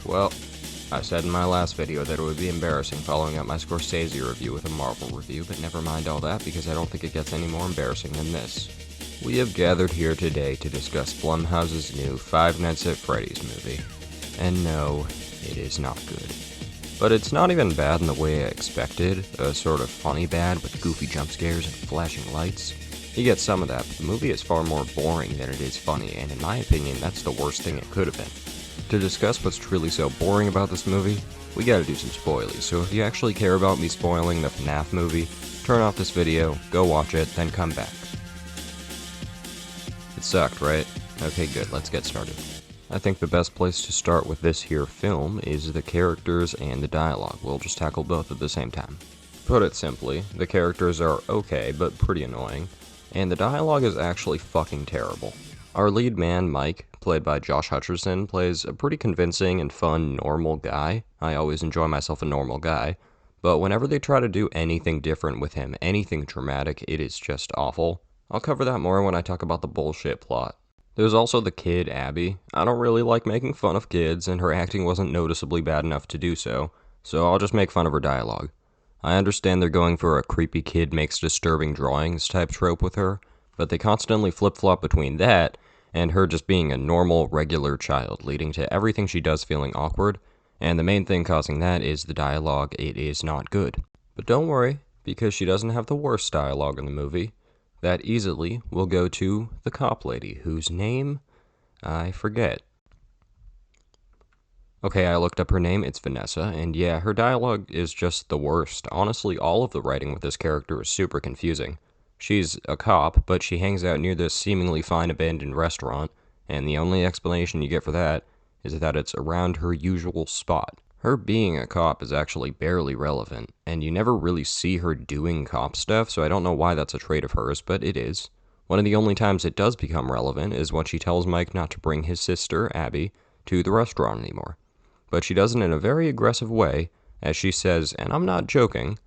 Well, I said in my last video that it would be embarrassing following up my Scorsese review with a Marvel review, but never mind all that because I don't think it gets any more embarrassing than this. We have gathered here today to discuss Blumhouse's new Five Nights at Freddy's movie. And no, it is not good. But it's not even bad in the way I expected, a sort of funny bad with goofy jump scares and flashing lights. You get some of that, but the movie is far more boring than it is funny, and in my opinion, that's the worst thing it could have been. To discuss what's truly so boring about this movie, we gotta do some spoilies, so if you actually care about me spoiling the FNAF movie, turn off this video, go watch it, then come back. It sucked, right? Okay, good, let's get started. I think the best place to start with this here film is the characters and the dialogue. We'll just tackle both at the same time. Put it simply, the characters are okay, but pretty annoying, and the dialogue is actually fucking terrible. Our lead man, Mike, played by Josh Hutcherson, plays a pretty convincing and fun normal guy. I always enjoy myself a normal guy, but whenever they try to do anything different with him, anything dramatic, it is just awful. I'll cover that more when I talk about the bullshit plot. There's also the kid, Abby. I don't really like making fun of kids, and her acting wasn't noticeably bad enough to do so I'll just make fun of her dialogue. I understand they're going for a creepy kid makes disturbing drawings type trope with her, but they constantly flip-flop between that and her just being a normal, regular child, leading to everything she does feeling awkward, and the main thing causing that is the dialogue. It is not good. But don't worry, because she doesn't have the worst dialogue in the movie. That easily will go to the cop lady, whose name I forget. Okay, I looked up her name, it's Vanessa, and yeah, her dialogue is just the worst. Honestly, all of the writing with this character is super confusing. She's a cop, but she hangs out near this seemingly fine abandoned restaurant, and the only explanation you get for that is that it's around her usual spot. Her being a cop is actually barely relevant, and you never really see her doing cop stuff, so I don't know why that's a trait of hers, but it is. One of the only times it does become relevant is when she tells Mike not to bring his sister, Abby, to the restaurant anymore. But she does it in a very aggressive way, as she says, and I'm not joking,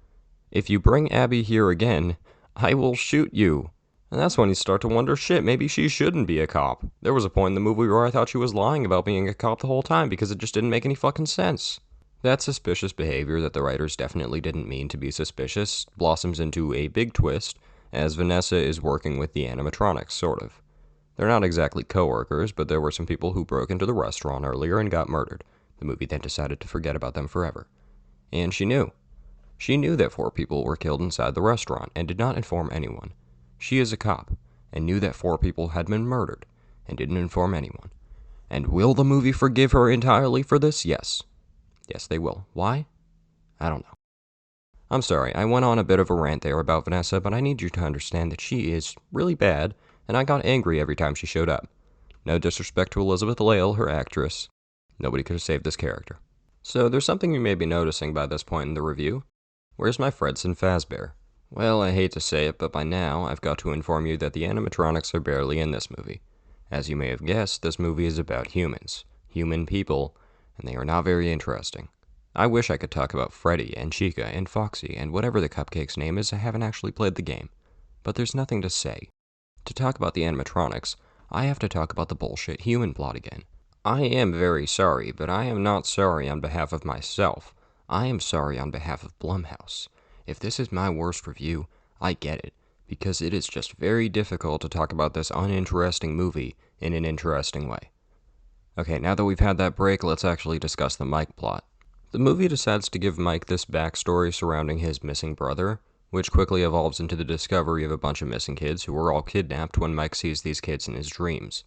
"If you bring Abby here again, I will shoot you." And that's when you start to wonder, shit, maybe she shouldn't be a cop. There was a point in the movie where I thought she was lying about being a cop the whole time because it just didn't make any fucking sense. That suspicious behavior that the writers definitely didn't mean to be suspicious blossoms into a big twist as Vanessa is working with the animatronics, sort of. They're not exactly co-workers, but there were some people who broke into the restaurant earlier and got murdered. The movie then decided to forget about them forever. And she knew. She knew that 4 people were killed inside the restaurant and did not inform anyone. She is a cop and knew that 4 people had been murdered and didn't inform anyone. And will the movie forgive her entirely for this? Yes. Yes, they will. Why? I don't know. I'm sorry, I went on a bit of a rant there about Vanessa, but I need you to understand that she is really bad, and I got angry every time she showed up. No disrespect to Elizabeth Lail, her actress. Nobody could have saved this character. So there's something you may be noticing by this point in the review. Where's my Fredson Fazbear? Well, I hate to say it, but by now I've got to inform you that the animatronics are barely in this movie. As you may have guessed, this movie is about humans. Human people, and they are not very interesting. I wish I could talk about Freddy and Chica and Foxy and whatever the cupcake's name is. I haven't actually played the game. But there's nothing to say. To talk about the animatronics, I have to talk about the bullshit human plot again. I am very sorry, but I am not sorry on behalf of myself. I am sorry on behalf of Blumhouse. If this is my worst review, I get it, because it is just very difficult to talk about this uninteresting movie in an interesting way. Okay, now that we've had that break, let's actually discuss the Mike plot. The movie decides to give Mike this backstory surrounding his missing brother, which quickly evolves into the discovery of a bunch of missing kids who were all kidnapped when Mike sees these kids in his dreams.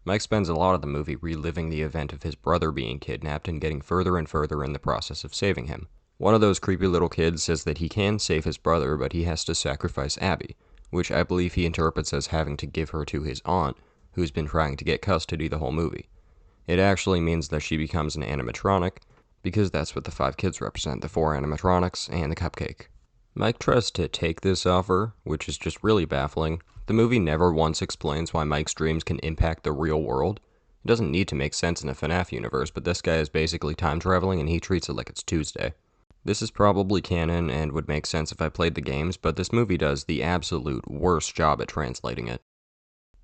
Mike spends a lot of the movie reliving the event of his brother being kidnapped and getting further and further in the process of saving him. One of those creepy little kids says that he can save his brother, but he has to sacrifice Abby, which I believe he interprets as having to give her to his aunt, who's been trying to get custody the whole movie. It actually means that she becomes an animatronic, because that's what the 5 kids represent, the 4 animatronics and the cupcake. Mike tries to take this offer, which is just really baffling. The movie never once explains why Mike's dreams can impact the real world. It doesn't need to make sense in a FNAF universe, but this guy is basically time traveling and he treats it like it's Tuesday. This is probably canon and would make sense if I played the games, but this movie does the absolute worst job at translating it.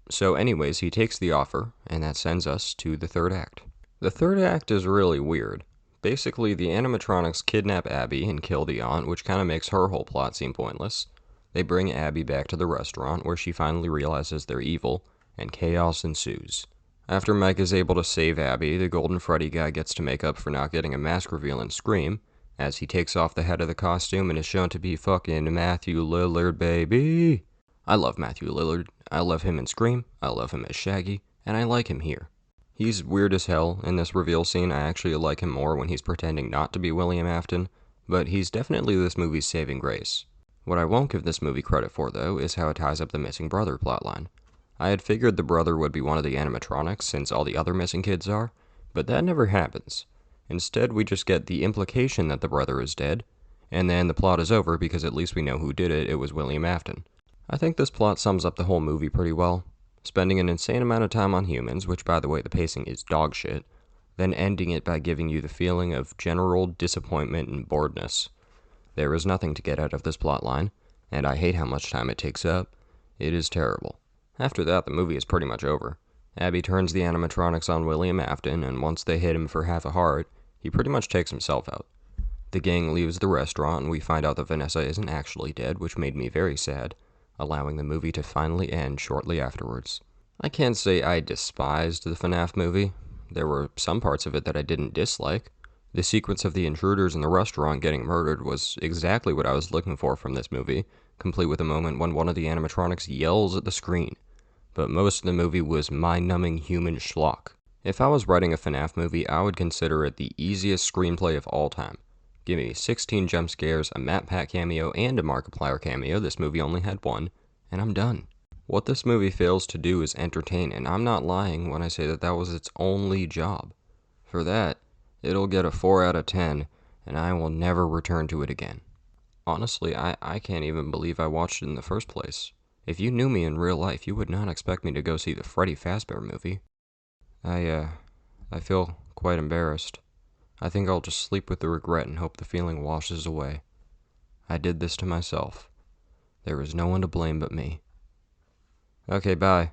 So anyways, he takes the offer, and that sends us to the third act. The third act is really weird. Basically, the animatronics kidnap Abby and kill the aunt, which kind of makes her whole plot seem pointless. They bring Abby back to the restaurant, where she finally realizes they're evil, and chaos ensues. After Mike is able to save Abby, the Golden Freddy guy gets to make up for not getting a mask reveal in Scream, as he takes off the head of the costume and is shown to be fucking Matthew Lillard, baby. I love Matthew Lillard. I love him in Scream, I love him as Shaggy, and I like him here. He's weird as hell in this reveal scene. I actually like him more when he's pretending not to be William Afton, but he's definitely this movie's saving grace. What I won't give this movie credit for, though, is how it ties up the missing brother plotline. I had figured the brother would be one of the animatronics, since all the other missing kids are, but that never happens. Instead, we just get the implication that the brother is dead, and then the plot is over because at least we know who did it. It was William Afton. I think this plot sums up the whole movie pretty well. Spending an insane amount of time on humans, which by the way the pacing is dog shit, then ending it by giving you the feeling of general disappointment and boredness. There is nothing to get out of this plotline, and I hate how much time it takes up. It is terrible. After that, the movie is pretty much over. Abby turns the animatronics on William Afton, and once they hit him for half a heart, he pretty much takes himself out. The gang leaves the restaurant, and we find out that Vanessa isn't actually dead, which made me very sad, allowing the movie to finally end shortly afterwards. I can't say I despised the FNAF movie. There were some parts of it that I didn't dislike. The sequence of the intruders in the restaurant getting murdered was exactly what I was looking for from this movie, complete with a moment when one of the animatronics yells at the screen. But most of the movie was mind-numbing human schlock. If I was writing a FNAF movie, I would consider it the easiest screenplay of all time. Give me 16 jump scares, a Matt Pat cameo, and a Markiplier cameo. This movie only had one, and I'm done. What this movie fails to do is entertain, and I'm not lying when I say that that was its only job. For that, it'll get a 4 out of 10, and I will never return to it again. Honestly, I can't even believe I watched it in the first place. If you knew me in real life, you would not expect me to go see the Freddy Fazbear movie. I feel quite embarrassed. I think I'll just sleep with the regret and hope the feeling washes away. I did this to myself. There is no one to blame but me. Okay, bye.